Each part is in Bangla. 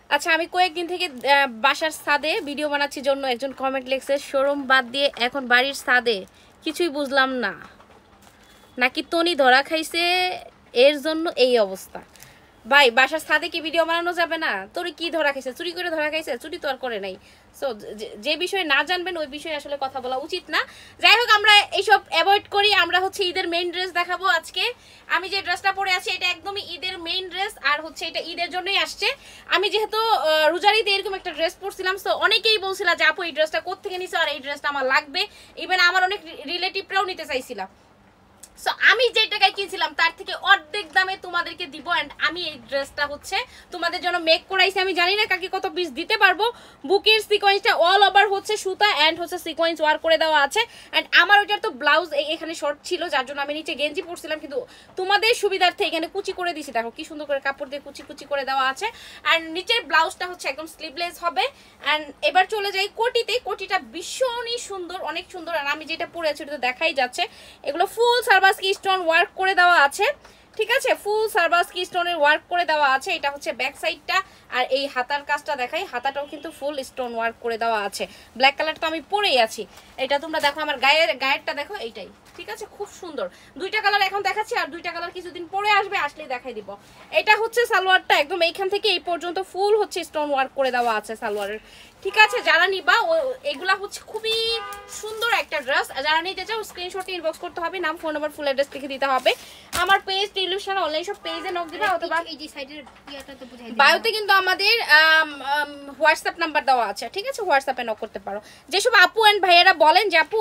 আচ্ছা, আমি কয়েকদিন থেকে বাসার ছাদে ভিডিও বানাচ্ছি জন্য একজন কমেন্ট লিখছে শোরুম বাদ দিয়ে এখন বাড়ির ছাদে, কিছুই বুঝলাম না, নাকি তনি ধরা খাইছে এর জন্য এই অবস্থা। ভাই, বাসার ছাদে কি ভিডিও বানানো যাবে না? তোর কি ধরা খাইছে? চুরি করে ধরা খাইছে? চুরি তো আর করে নাই। সো যে বিষয়ে না জানবেন ওই বিষয়ে আসলে কথা বলা উচিত না। যাই হোক, আমরা এইসব অ্যাভয়েড করি। আমরা হচ্ছে ঈদের মেইন ড্রেস দেখাবো আজকে। আমি যে ড্রেসটা পরে আছি এটা একদমই ঈদের মেইন ড্রেস, আর হচ্ছে এটা ঈদের জন্যই আসছে। আমি যেহেতু রোজার ঈদে এরকম একটা ড্রেস পরছিলাম, সো অনেকেই বলছিল যে আপু এই ড্রেসটা কোত্থেকে নিছো, আর এই ড্রেসটা আমার লাগবে। ইভেন আমার অনেক রিলেটিভরাও নিতে চাইছিলাম। সো আমি যে টাকায় কিনছিলাম তার থেকে অর্ধেক দামে তোমাদেরকে দিব। অ্যান্ড আমি এই ড্রেসটা হচ্ছে তোমাদের জন্য মেক করাইছি। আমি জানি না কাকে কত পিস দিতে পারবো। বুকের সিকোয়েন্সটা অল ওভার হচ্ছে সুতা অ্যান্ড হচ্ছে সিকোয়েন্স ওয়ার্ক করে দেওয়া আছে। অ্যান্ড আমার ওইটার তো ব্লাউজ এখানে শর্ট ছিল, যার জন্য আমি নিচে গেঞ্জি পরছিলাম, কিন্তু তোমাদের সুবিধার্থে এখানে কুচি করে দিছি। দেখো কি সুন্দর করে কাপড় দিয়ে কুচি কুচি করে দেওয়া আছে। অ্যান্ড নিচের ব্লাউজটা হচ্ছে একদম স্লিভলেস হবে। অ্যান্ড এবার চলে যাই কোটিতে। কোটিটা ভীষণই সুন্দর, অনেক সুন্দর। আর আমি যেটা পরে আছি ওটা তো দেখাই যাচ্ছে। এগুলো ফুল সারবাস্কি স্টোন ওয়ার্ক করে দেওয়া আছে, ঠিক আছে? ফুল সারবাস্কি স্টোনের ওয়ার্ক করে দেওয়া আছে। এটা হচ্ছে ব্যাক সাইডটা। আর এই হাতার কাজটা দেখাই, হাতাটাও কিন্তু ফুল স্টোন ওয়ার্ক করে দেওয়া আছে। ব্ল্যাক কালার তো আমি পরেই আছি। এটা তোমরা দেখো, আমার গায়েরটা দেখো, এইটাই, ঠিক আছে? খুব সুন্দর। দুইটা কালার এখন দেখাচ্ছি, আর দুইটা কালার কিছুদিন পরে আসবে, আসলেই দেখাই দিব। এটা হচ্ছে সালোয়ারটা, একদম এইখান থেকে এই পর্যন্ত ফুল হচ্ছে স্টোন ওয়ার্ক করে দেওয়া আছে সালোয়ারের, ঠিক আছে? যারা নিবা এগুলা হচ্ছে খুবই সুন্দর একটা ড্রেস। যারা নিতে চাও স্ক্রিনশট ইনবক্স করতে হবে, নাম, ফোন নাম্বার, ফুল অ্যাড্রেস লিখে দিতে হবে। আমার পেজ টিলুশন অনলাইন সব পেজে নক দিবা, অথবা এই যে সাইডের ইয়াটা তো বুঝাই দিই, বায়োতে কিন্তু আমাদের হোয়াটসঅ্যাপ নাম্বার দেওয়া আছে, ঠিক আছে? হোয়াটসঅ্যাপে নক করতে পারো। যেসব আপু এন্ড ভাইয়েরা বলেন যে আপু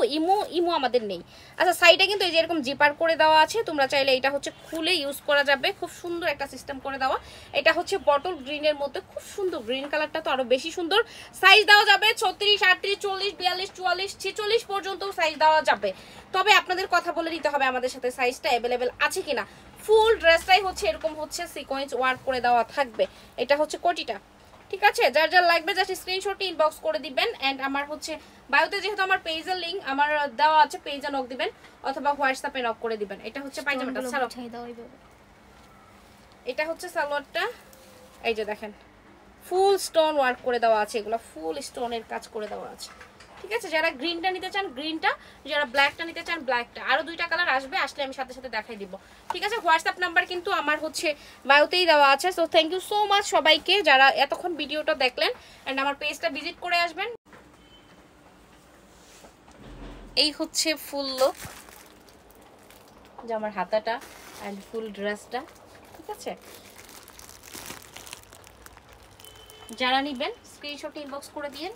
ইমো আমাদের নেই, আচ্ছা, সাইডে কিন্তু এই যে এরকম জিপার করে দেওয়া আছে। তোমরা চাইলে এটা হচ্ছে খুলে ইউজ করা যাবে। খুব সুন্দর একটা সিস্টেম করে দেওয়া। এটা হচ্ছে বটল গ্রিনের মধ্যে, খুব সুন্দর। গ্রিন কালারটা তো আরো বেশি সুন্দর। সাইজ দেওয়া যাবে 36, 38, 40, 42, 44, 46 পর্যন্ত সাইজ দেওয়া যাবে। তবে আপনাদের কথা বলে নিতে হবে আমাদের সাথে সাইজটা অ্যাভেলেবেল আছে কিনা। ফুল ড্রেসটাই হচ্ছে এরকম হচ্ছে সিকোয়েন্স ওয়ার্ক করে দেওয়া থাকবে। এটা হচ্ছে কোটিটা, ঠিক আছে? যার যার লাগবে জাস্ট স্ক্রিনশট ইনবক্স করে দিবেন। এন্ড আমার হচ্ছে বায়োতে যেহেতু আমার পেজের লিংক আমার দেওয়া আছে, পেজে নক দিবেন অথবা হোয়াটসঅ্যাপে নক করে দিবেন। এটা হচ্ছে পায়জামাটা, ছাড়ো। এটা হচ্ছে সালোয়ারটা, এই যে দেখেন ফুল স্টোন ওয়ার্ক করে দেওয়া আছে। এগুলো ফুল স্টোনের কাজ করে দেওয়া আছে, ঠিক আছে? যারা গ্রিনটা নিতে চান গ্রিনটা, যারা ব্ল্যাকটা নিতে চান ব্ল্যাকটা। আরো দুইটা কালার আসবে, আসলে আমি সাথে সাথে দেখাই দিব, ঠিক আছে? হোয়াটসঅ্যাপ নাম্বার কিন্তু আমার হচ্ছে বায়োতেই দেওয়া আছে। So thank you so much সবাইকে যারা এতক্ষণ ভিডিওটা দেখলেন। অ্যান্ড আমার পেজটা ভিজিট করে আসবেন। এই হচ্ছে ফুল লুক, যে আমার হাতাটা অ্যান্ড ফুল ড্রেসটা, ঠিক আছে? যারা নিবেন স্ক্রিনশট ইনবক্স করে দিয়েন।